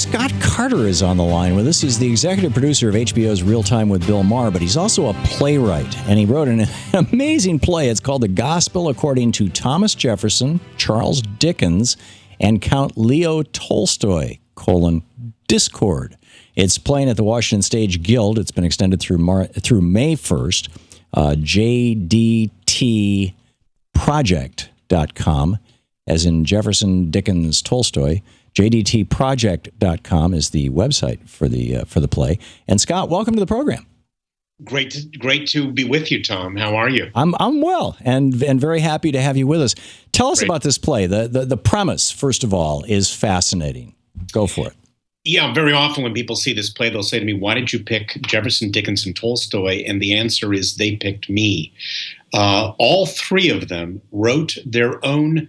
Scott Carter is on the line with us. He's the executive producer of HBO's Real Time with Bill Maher, but he's also a playwright, and he wrote an amazing play. It's called The Gospel According to Thomas Jefferson, Charles Dickens, and Count Leo Tolstoy, Discord. It's playing at the Washington Stage Guild. It's been extended through May 1st. JDTproject.com, as in Jefferson, Dickens, Tolstoy. JDTproject.com is the website for the play. And Scott, welcome to the program. Great to be with you, Tom. How are you? I'm well, and very happy to have you with us. Tell us about this play. The premise, first of all, is fascinating. Go for it. Yeah, very often when people see this play, they'll say to me, "Why did you pick Jefferson, Dickens, and Tolstoy?" And the answer is they picked me. All three of them wrote their own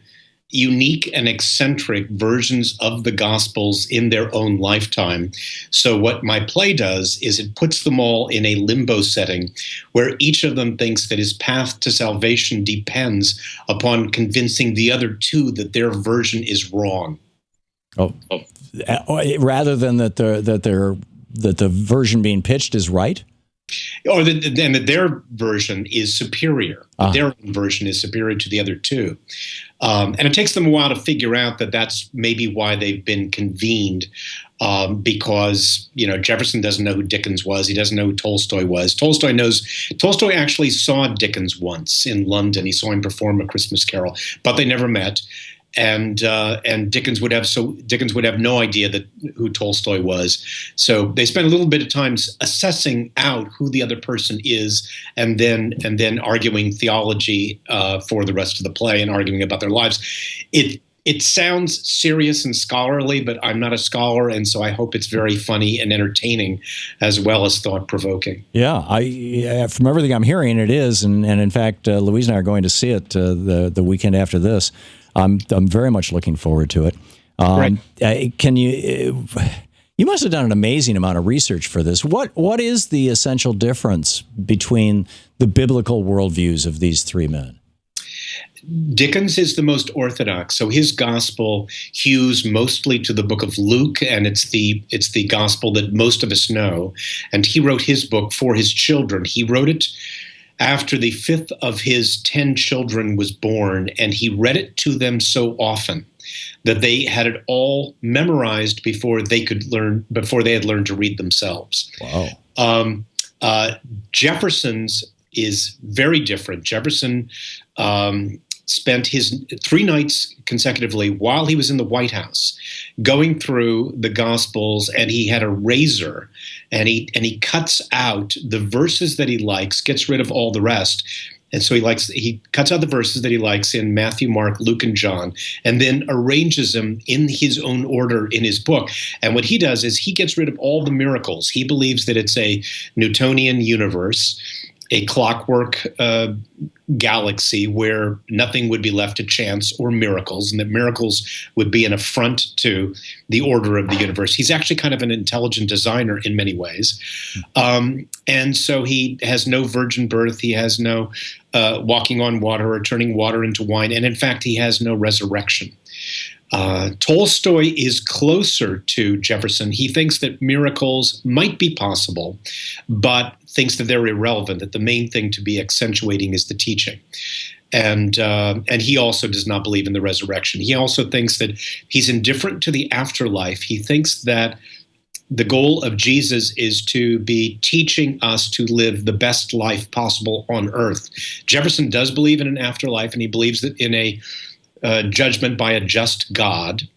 unique and eccentric versions of the Gospels in their own lifetime. So what my play does is it puts them all in a limbo setting where each of them thinks that his path to salvation depends upon convincing the other two that their version is wrong. Rather than that the version being pitched is right? Or that their version is superior. Their version is superior to the other two. And it takes them a while to figure out that that's maybe why they've been convened, because, Jefferson doesn't know who Dickens was. He doesn't know who Tolstoy was. Tolstoy actually saw Dickens once in London. He saw him perform A Christmas Carol, but they never met. And Dickens would have no idea who Tolstoy was. So they spent a little bit of time assessing out who the other person is, and then arguing theology for the rest of the play and arguing about their lives. It sounds serious and scholarly, but I'm not a scholar, and so I hope it's very funny and entertaining as well as thought-provoking. Yeah, from everything I'm hearing, it is, and in fact, Louise and I are going to see it the weekend after this. I'm very much looking forward to it. Right. You must have done an amazing amount of research for this. What is the essential difference between the biblical worldviews of these three men? Dickens is the most orthodox. So his gospel hews mostly to the book of Luke, and it's the gospel that most of us know. And he wrote his book for his children. He wrote it after the fifth of his 10 children was born, and he read it to them so often that they had it all memorized before they had learned to read themselves. Wow. Jefferson's is very different. Jefferson spent his 3 nights consecutively while he was in the White House going through the Gospels, and he had a razor, and he cuts out the verses that he likes, gets rid of all the rest. And so he cuts out the verses that he likes in Matthew, Mark, Luke, and John, and then arranges them in his own order in his book. And what he does is he gets rid of all the miracles. He believes that it's a Newtonian universe, a clockwork galaxy where nothing would be left to chance or miracles, and that miracles would be an affront to the order of the universe. He's actually kind of an intelligent designer in many ways. And so he has no virgin birth. He has no walking on water or turning water into wine. And in fact, he has no resurrection. Tolstoy is closer to Jefferson. He thinks that miracles might be possible, but thinks that they're irrelevant, that the main thing to be accentuating is the teaching. And he also does not believe in the resurrection. He also thinks that he's indifferent to the afterlife. He thinks that the goal of Jesus is to be teaching us to live the best life possible on earth. Jefferson does believe in an afterlife, and he believes that in a judgment by a just God.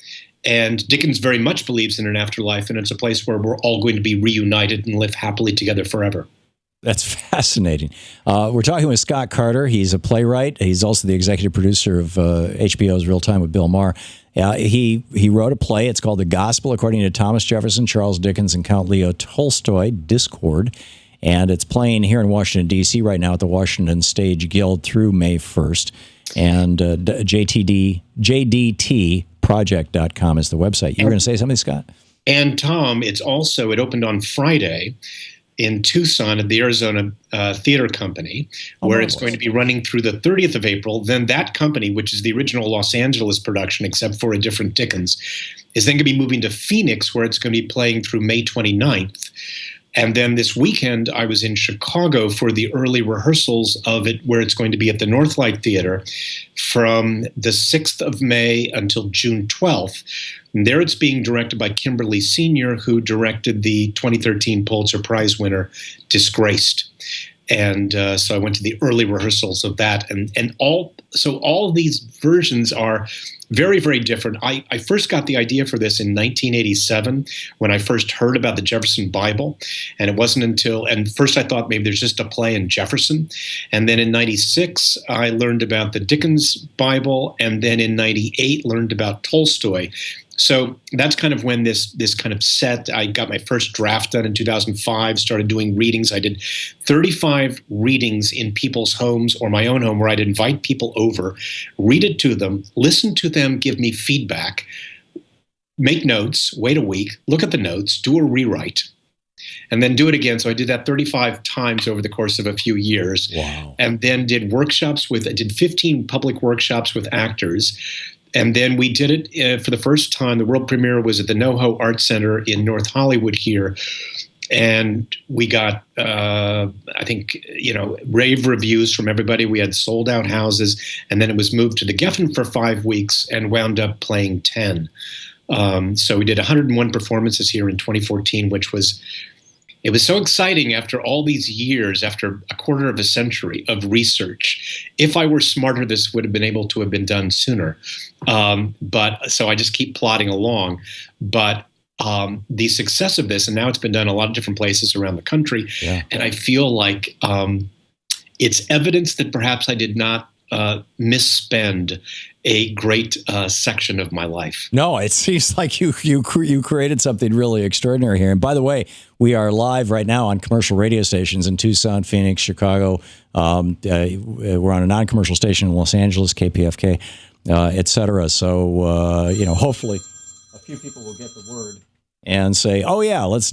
And Dickens very much believes in an afterlife, and it's a place where we're all going to be reunited and live happily together forever. That's fascinating. We're talking with Scott Carter. He's a playwright. He's also the executive producer of HBO's Real Time with Bill Maher. He wrote a play. It's called The Gospel According to Thomas Jefferson, Charles Dickens, and Count Leo Tolstoy, Discord. And it's playing here in Washington, D.C. right now at the Washington Stage Guild through May 1st. And JDTproject.com is the website. You were going to say something, Scott? And Tom, it opened on Friday in Tucson at the Arizona Theater Company, where it's going to be running through the 30th of April. Then that company, which is the original Los Angeles production, except for a different Dickens, is then going to be moving to Phoenix, where it's going to be playing through May 29th. And then this weekend, I was in Chicago for the early rehearsals of it, where it's going to be at the Northlight Theater from the 6th of May until June 12th. And there it's being directed by Kimberly Senior, who directed the 2013 Pulitzer Prize winner, Disgraced. And so I went to the early rehearsals of that. And all of these versions are very, very different. I first got the idea for this in 1987 when I first heard about the Jefferson Bible. And it wasn't until, and first I thought maybe there's just a play in Jefferson. And then in 96, I learned about the Dickens Bible. And then in 98, learned about Tolstoy. So that's kind of when this kind of set, I got my first draft done in 2005, started doing readings. I did 35 readings in people's homes or my own home, where I'd invite people over, read it to them, listen to them, give me feedback, make notes, wait a week, look at the notes, do a rewrite, and then do it again. So I did that 35 times over the course of a few years. Wow. And then did 15 public workshops with actors. And then we did it for the first time. The world premiere was at the NoHo Art Center in North Hollywood here. And we got, I think, rave reviews from everybody. We had sold out houses. And then it was moved to the Geffen for 5 weeks and wound up playing 10. So we did 101 performances here in 2014, it was so exciting after all these years, after a quarter of a century of research. If I were smarter, this would have been able to have been done sooner. But so I just keep plodding along. But the success of this, and now it's been done in a lot of different places around the country, and I feel like it's evidence that perhaps I did not misspend a great section of my life. No, it seems like you created something really extraordinary here. And by the way, we are live right now on commercial radio stations in Tucson, Phoenix, Chicago. We're on a non-commercial station in Los Angeles, KPFK, et cetera. So, hopefully a few people will get the word and say, "Oh yeah, let's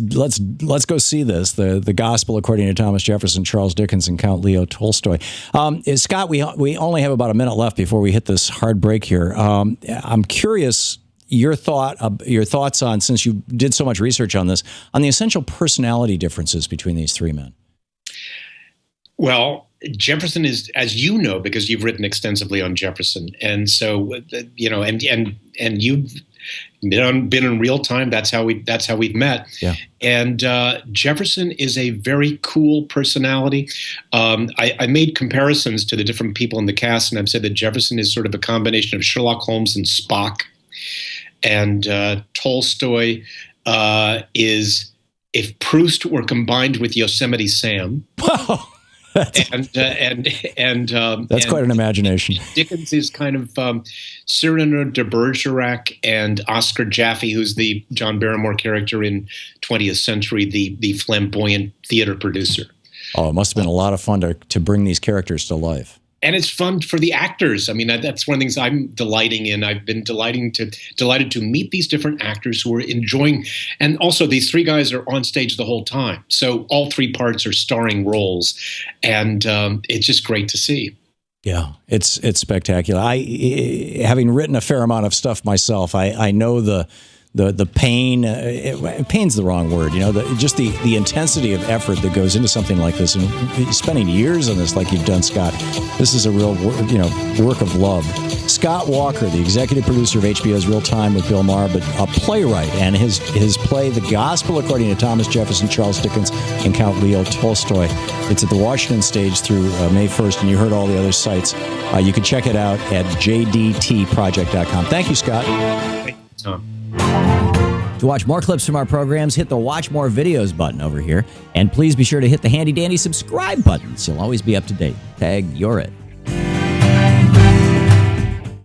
go see this." The Gospel according to Thomas Jefferson, Charles Dickens, and Count Leo Tolstoy. Scott, we only have about a minute left before we hit this hard break here. I'm curious your thoughts on, since you did so much research on this, on the essential personality differences between these three men. Well, Jefferson is, as you know, because you've written extensively on Jefferson, and so and you've been in real time. That's how we've met. Yeah. And Jefferson is a very cool personality. I made comparisons to the different people in the cast, and I've said that Jefferson is sort of a combination of Sherlock Holmes and Spock, and Tolstoy is if Proust were combined with Yosemite Sam. That's quite an imagination. Dickens is kind of Cyrano de Bergerac and Oscar Jaffe, who's the John Barrymore character in 20th Century, the flamboyant theater producer. Oh, it must have been a lot of fun to bring these characters to life. And it's fun for the actors. I mean, that's one of the things I'm delighting in. I've been delighted to meet these different actors who are enjoying. And also, these three guys are on stage the whole time. So all three parts are starring roles. And it's just great to see. Yeah, it's spectacular. Having written a fair amount of stuff myself, I know the pain. Pain's the wrong word, just the intensity of effort that goes into something like this, and spending years on this like you've done, Scott. This is a real work of love. Scott Walker, the executive producer of HBO's Real Time with Bill Maher, but a playwright, and his play The Gospel according to Thomas Jefferson, Charles Dickens, and Count Leo Tolstoy. It's at the Washington Stage through May 1st, and you heard all the other sites. You can check it out at jdtproject.com. Thank you, Scott. Thank you, Tom. To watch more clips from our programs, hit the Watch More Videos button over here. And please be sure to hit the handy-dandy subscribe button so you'll always be up to date. Tag, you're it.